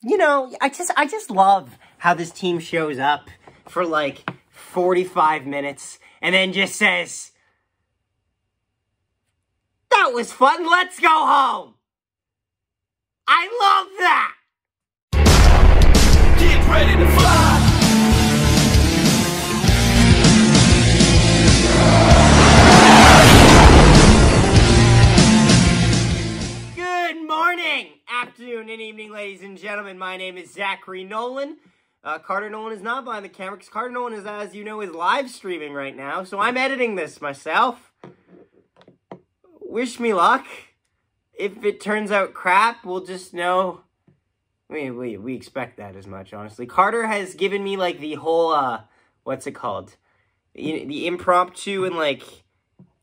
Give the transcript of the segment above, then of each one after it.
you know, I just love how this team shows up for like 45 minutes and then just says, that was fun, let's go home. I love that. Get ready to fly. Good morning, afternoon, and evening, ladies and gentlemen. My name is Zachary Nolan. Carter Nolan is not behind the camera because Carter Nolan is, as you know, is live streaming right now. So I'm editing this myself. Wish me luck. If it turns out crap, we'll just know. We expect that as much, honestly. Carter has given me, like, the whole, what's it called? The impromptu and, like,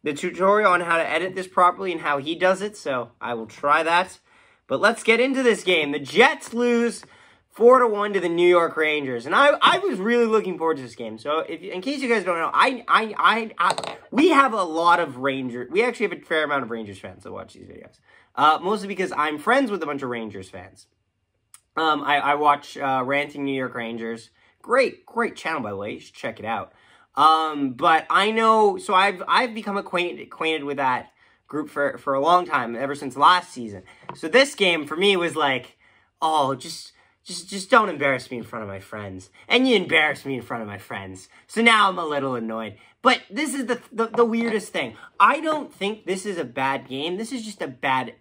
the tutorial on how to edit this properly and how he does it, so I will try that. But let's get into this game. The Jets lose 4-1 to the New York Rangers, and I was really looking forward to this game. So, in case you guys don't know, we have a lot of Rangers. We actually have a fair amount of Rangers fans that watch these videos. Mostly because I'm friends with a bunch of Rangers fans. I watch Ranting New York Rangers. Great channel, by the way. You should check it out. But I know, so I've become acquainted with that group for a long time, ever since last season. So this game, for me, was like, oh, just don't embarrass me in front of my friends. And you embarrassed me in front of my friends. So now I'm a little annoyed. But this is the weirdest thing. I don't think this is a bad game. This is just a bad,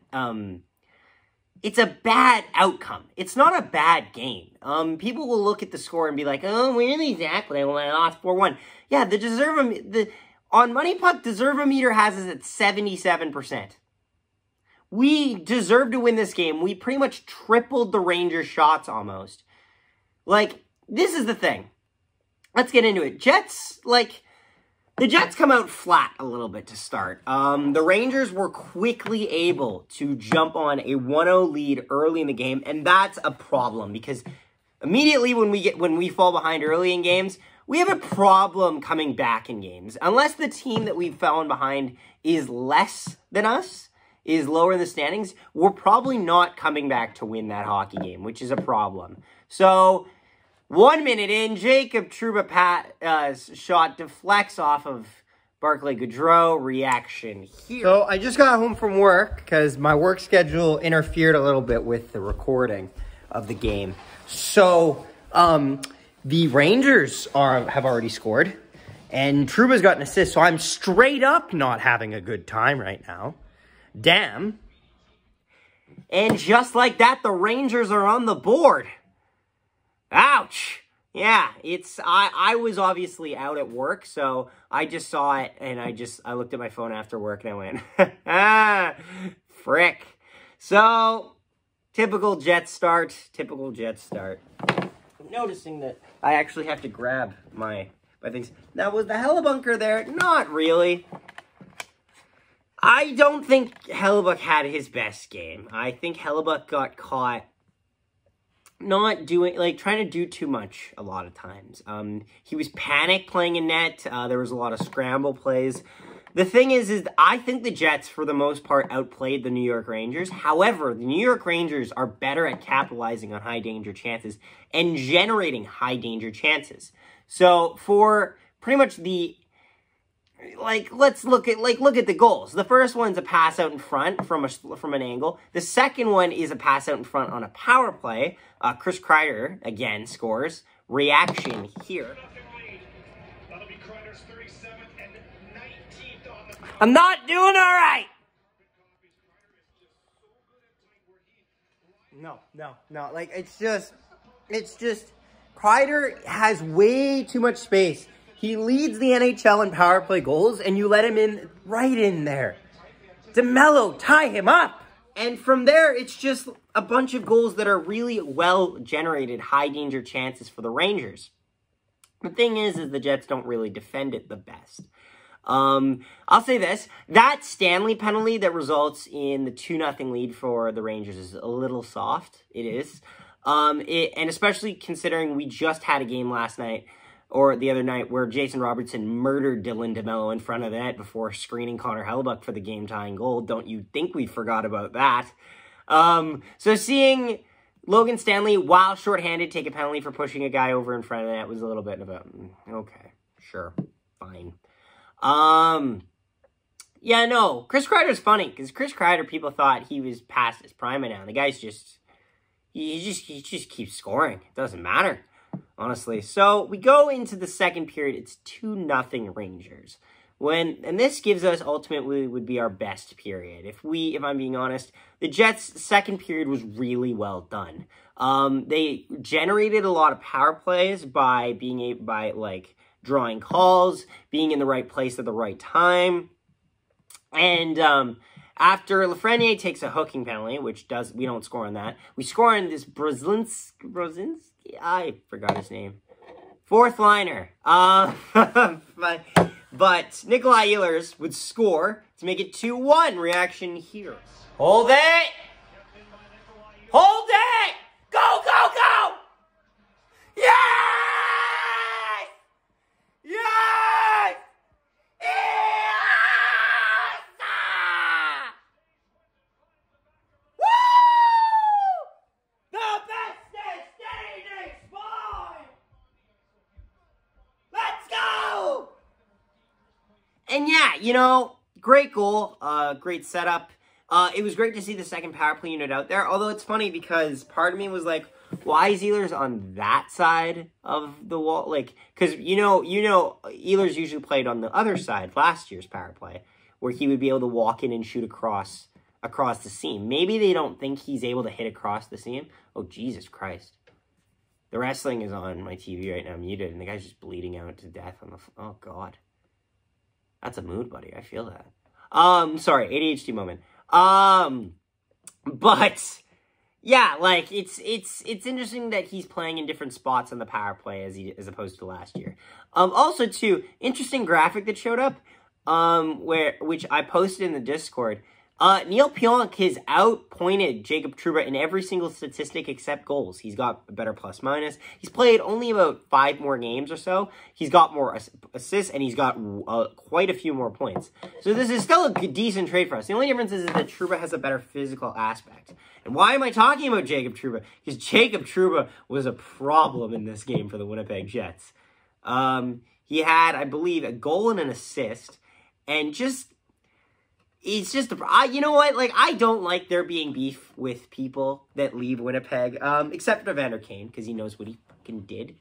it's a bad outcome. It's not a bad game. People will look at the score and be like, oh, really, Zach? They lost 4-1. Yeah, on Money Puck, deserve-o-meter has us at 77%. We deserve to win this game. We pretty much tripled the Rangers' shots almost. Like, this is the thing. Let's get into it. The Jets come out flat a little bit to start. The Rangers were quickly able to jump on a 1-0 lead early in the game, and that's a problem because immediately when we fall behind early in games, we have a problem coming back in games. Unless the team that we've fallen behind is less than us, is lower in the standings, we're probably not coming back to win that hockey game, which is a problem. So, 1 minute in, Jacob Trouba shot deflects off of Barclay Goodrow. Reaction here. So, I just got home from work because my work schedule interfered a little bit with the recording of the game. So, the Rangers have already scored, and Trouba's got an assist, so I'm straight up not having a good time right now. Damn. And just like that, the Rangers are on the board. Ouch. Yeah, I was obviously out at work, so I just saw it, and I looked at my phone after work, and I went, frick. So, typical Jets start. I'm noticing that I actually have to grab my things. Now, was the Hellebunker there? Not really. I don't think Hellebuyck had his best game. I think Hellebuyck got caught not doing, trying to do too much a lot of times. He was panic playing in net. There was a lot of scramble plays. The thing is I think the Jets, for the most part, outplayed the New York Rangers. However, the New York Rangers are better at capitalizing on high-danger chances and generating high-danger chances. So, for pretty much let's look at the goals. The first one's a pass out in front from an angle. The second one is a pass out in front on a power play. Chris Kreider, again, scores. Reaction here. I'm not doing all right. No. It's just, Kreider has way too much space. He leads the NHL in power play goals, and you let him in right in there. DeMello, tie him up. And from there, it's just a bunch of goals that are really well-generated, high-danger chances for the Rangers. The thing is the Jets don't really defend it the best. I'll say this. That Stanley penalty that results in the 2-0 lead for the Rangers is a little soft. It is. And especially considering we just had a game last night, or the other night, where Jason Robertson murdered Dylan DeMello in front of the net before screening Connor Hellebuyck for the game-tying goal. Don't you think we forgot about that? So seeing Logan Stanley, while shorthanded, take a penalty for pushing a guy over in front of the net. Was a little bit of a, okay, sure, fine. Yeah, no, Chris Kreider's funny, because Chris Kreider, people thought he was past his prime now. The guy's just, he just keeps scoring. It doesn't matter, honestly. So, we go into the second period. It's 2-0 Rangers. And this gives us, ultimately, would be our best period. If I'm being honest, the Jets' second period was really well done. They generated a lot of power plays by drawing calls, being in the right place at the right time. And after Lafreniere takes a hooking penalty, which we don't score on that. We score on this Brzezinski? I forgot his name. Fourth liner. But Nikolai Ehlers would score to make it 2-1. Reaction here. Hold it! Hold it! Go, go, go! Yes! Yes! Yes! Woo! The bestest Danish boy! Let's go! And yeah, great goal, great setup. It was great to see the second power play unit out there, although it's funny because part of me was like, why is Ehlers on that side of the wall? Like, because, Ehlers usually played on the other side last year's power play, where he would be able to walk in and shoot across the seam. Maybe they don't think he's able to hit across the seam. Oh, Jesus Christ. The wrestling is on my TV right now, muted, and the guy's just bleeding out to death on the... Oh, God. That's a mood, buddy. I feel that. Sorry, ADHD moment. But yeah, like it's interesting that he's playing in different spots on the power play as opposed to last year. Also too, interesting graphic that showed up, which I posted in the Discord. Neil Pionk has outpointed Jacob Trouba in every single statistic except goals. He's got a better plus-minus. He's played only about 5 more games or so. He's got more assists, and he's got quite a few more points. So this is still a decent trade for us. The only difference is that Trouba has a better physical aspect. And why am I talking about Jacob Trouba? Because Jacob Trouba was a problem in this game for the Winnipeg Jets. He had, I believe, a goal and an assist, and just... It's just, you know what, like, I don't like there being beef with people that leave Winnipeg, except for Evander Kane, because he knows what he fucking did.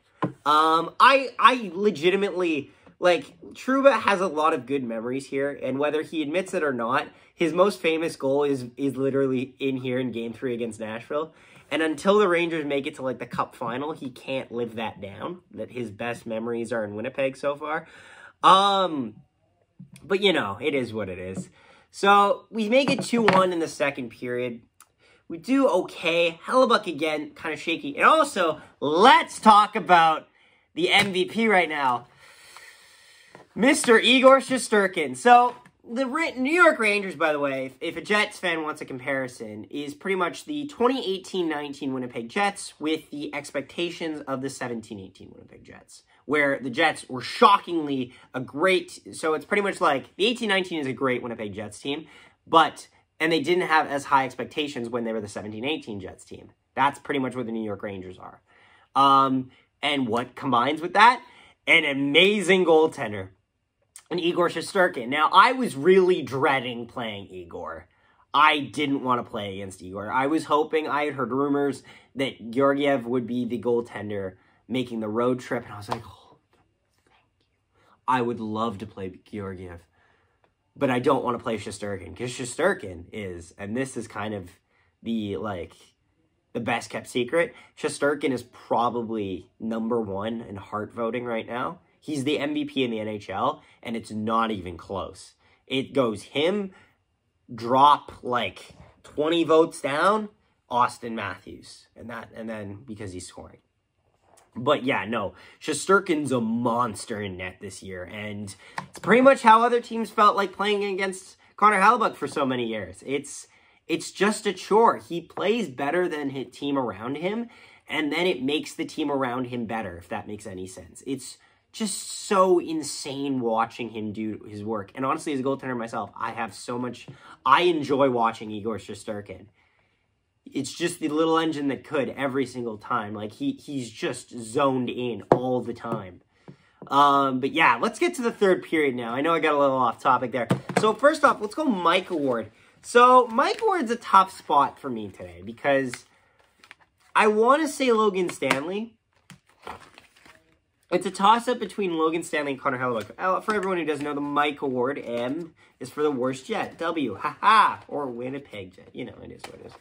I legitimately, like, Trouba has a lot of good memories here, and whether he admits it or not, his most famous goal is literally in here in Game 3 against Nashville, and until the Rangers make it to, like, the Cup final, he can't live that down, that his best memories are in Winnipeg so far. But, it is what it is. So, we make it 2-1 in the second period. We do okay. Hellebuck again, kind of shaky. And also, let's talk about the MVP right now. Mr. Igor Shesterkin. So, the New York Rangers, by the way, if a Jets fan wants a comparison, is pretty much the 2018-19 Winnipeg Jets with the expectations of the 17-18 Winnipeg Jets, where the Jets were shockingly so it's pretty much like, the 18-19 is a great Winnipeg Jets team, and they didn't have as high expectations when they were the 17-18 Jets team. That's pretty much what the New York Rangers are. And what combines with that? An amazing goaltender. And Igor Shesterkin. Now, I was really dreading playing Igor. I didn't want to play against Igor. I was hoping, I had heard rumors that Georgiev would be the goaltender making the road trip, and I was like, oh, thank you. I would love to play Georgiev, but I don't want to play Shesterkin, because Shesterkin is, and this is kind of the best kept secret, Shesterkin is probably '1 in Hart voting right now. He's the MVP in the NHL, and it's not even close. It goes him, drop 20 votes down, Austin Matthews, and then because he's scoring. But yeah, no, Shesterkin's a monster in net this year, and it's pretty much how other teams felt like playing against Connor Hellebuck for so many years. It's just a chore. He plays better than his team around him, and then it makes the team around him better, if that makes any sense. It's just so insane watching him do his work. And honestly, as a goaltender myself, I enjoy watching Igor Shesterkin. it's just the little engine that could every single time. Like, he's just zoned in all the time. But yeah, let's get to the third period now. I know I got a little off topic there. So first off, let's go Mike Award. So Mike Award's a tough spot for me today because I want to say Logan Stanley. It's a toss-up between Logan Stanley and Connor Hellebuyck. For everyone who doesn't know, the Mike Award, M, is for the worst Jet. W, haha, or Winnipeg Jet. You know, it is what it is.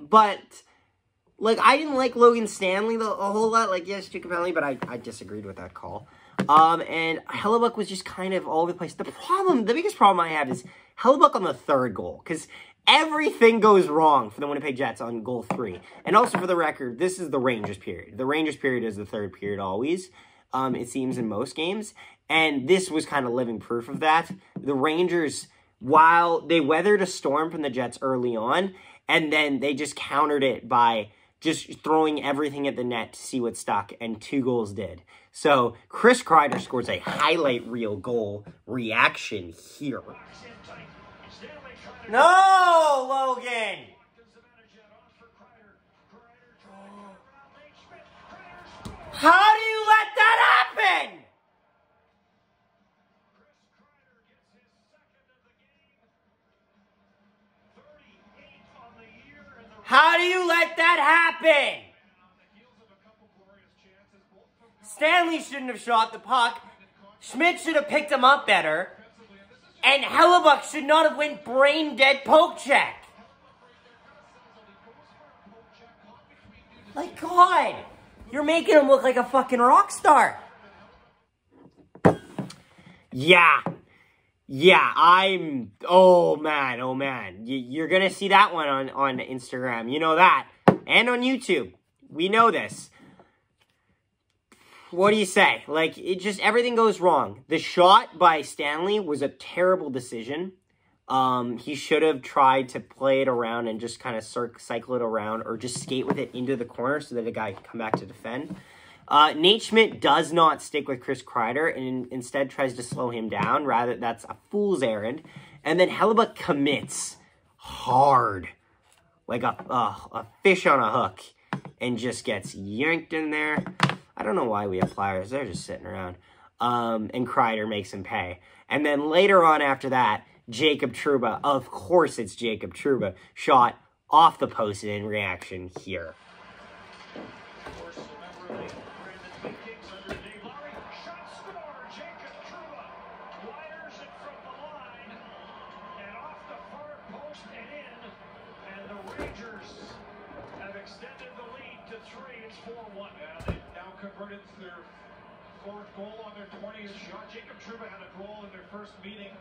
But, like, I didn't like Logan Stanley a whole lot. Like, yes, Jacob Henley, but I disagreed with that call. And Hellebuyck was just kind of all over the place. The biggest problem I have is Hellebuyck on the third goal. Because everything goes wrong for the Winnipeg Jets on goal 3. And also, for the record, this is the Rangers period. The Rangers period is the third period always, it seems, in most games. And this was kind of living proof of that. The Rangers, while they weathered a storm from the Jets early on, and then they just countered it by just throwing everything at the net to see what stuck, and 2 goals did. So, Chris Kreider scores a highlight reel goal reaction here. No, Logan! How do you let that happen? How do you let that happen? Stanley shouldn't have shot the puck. Schmidt should have picked him up better. And Hellebuyck should not have went brain-dead poke check. Like, God, you're making him look like a fucking rock star. Yeah, oh man. You're going to see that one on Instagram. You know that. And on YouTube. We know this. What do you say? Like, it just, everything goes wrong. The shot by Stanley was a terrible decision. He should have tried to play it around and just kind of cycle it around, or just skate with it into the corner so that the guy can come back to defend. Nate Schmidt does not stick with Chris Kreider and instead tries to slow him down. Rather, that's a fool's errand. And then Hellebuyck commits hard, like a fish on a hook, and just gets yanked in there. I don't know why we have pliers. They're just sitting around. And Kreider makes him pay. And then later on after that, Jacob Trouba, of course it's Jacob Trouba, shot off the post in reaction here. Converted their 4th goal on their 20th shot. Jacob Trouba had a goal in their first meeting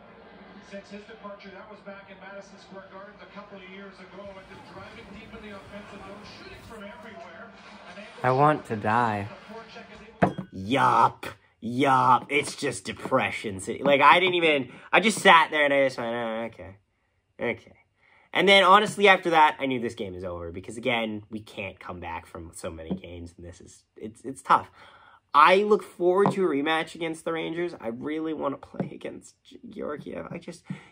since his departure. That was back in Madison Square Garden a couple of years ago. And just driving deep in the offensive zone, shooting from everywhere. I want to die. Yup. It's just depression. Like, I just sat there and I just went, oh, okay. And then, honestly, after that, I knew this game is over. Because, again, we can't come back from so many games. And it's tough. I look forward to a rematch against the Rangers. I really want to play against Georgiev.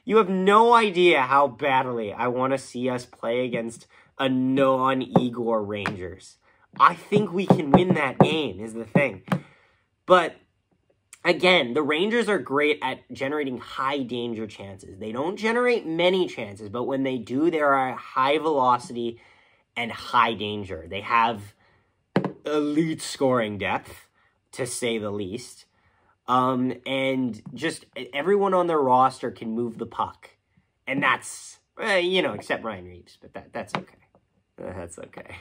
You have no idea how badly I want to see us play against a non-Igor Rangers. I think we can win that game, is the thing. But, again, the Rangers are great at generating high-danger chances. They don't generate many chances, but when they do, they are high velocity and high danger. They have elite scoring depth, to say the least. And just everyone on their roster can move the puck. And that's, except Ryan Reeves, but that's okay. That's okay.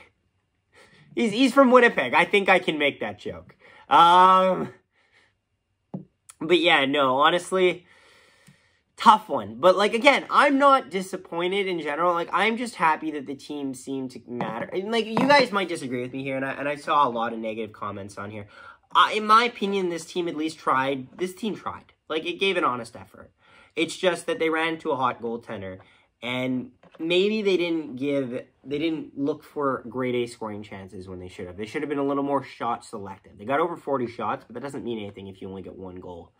He's from Winnipeg. I think I can make that joke. But yeah, no, honestly, tough one. But, like, again, I'm not disappointed in general. Like, I'm just happy that the team seemed to matter. And, like, you guys might disagree with me here, and I saw a lot of negative comments on here. In my opinion, this team at least tried. This team tried. Like, it gave an honest effort. It's just that they ran into a hot goaltender, and maybe they didn't look for grade A scoring chances when they should have. They should have been a little more shot selective. They got over 40 shots, but that doesn't mean anything if you only get 1 goal.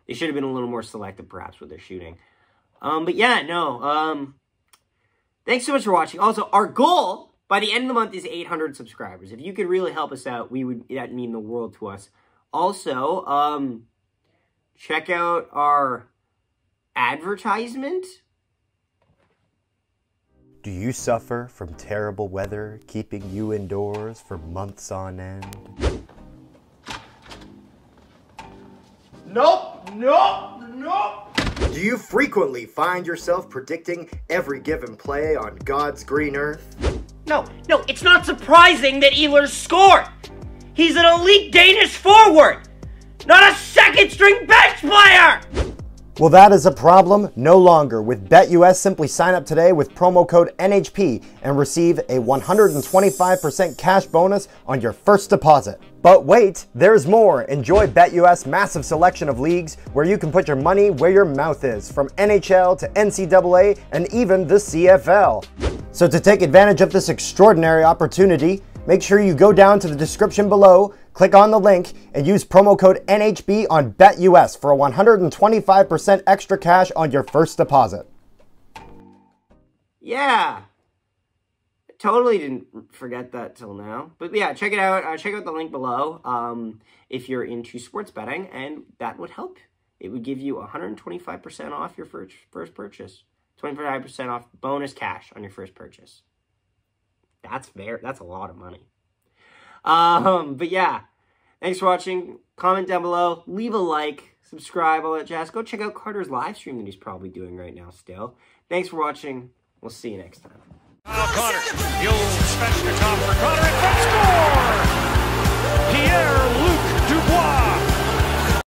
They should have been a little more selective, perhaps, with their shooting. But yeah, no. Thanks so much for watching. Also, our goal by the end of the month is 800 subscribers. If you could really help us out, that'd mean the world to us. Also, check out our advertisement. Do you suffer from terrible weather keeping you indoors for months on end? Nope. Do you frequently find yourself predicting every given play on God's green earth? No, it's not surprising that Ehlers scored. He's an elite Danish forward, not a second-string bench player! Well, that is a problem no longer. With BetUS, simply sign up today with promo code NHP and receive a 125% cash bonus on your first deposit. But wait, there's more. Enjoy BetUS' massive selection of leagues where you can put your money where your mouth is, from NHL to NCAA and even the CFL. So to take advantage of this extraordinary opportunity, make sure you go down to the description below, click on the link, and use promo code NHB on BetUS for a 125% extra cash on your first deposit. Yeah. Totally didn't forget that till now. But yeah, check it out. Check out the link below if you're into sports betting, and that would help. It would give you 125% off your first purchase. 25% off bonus cash on your first purchase. That's a lot of money. But yeah, thanks for watching. Comment down below, leave a like, subscribe, all that jazz. Go check out Carter's live stream that he's probably doing right now still. Thanks for watching. We'll see you next time. Connor, the old Svechnikov for Connor, and score! Pierre-Luc Dubois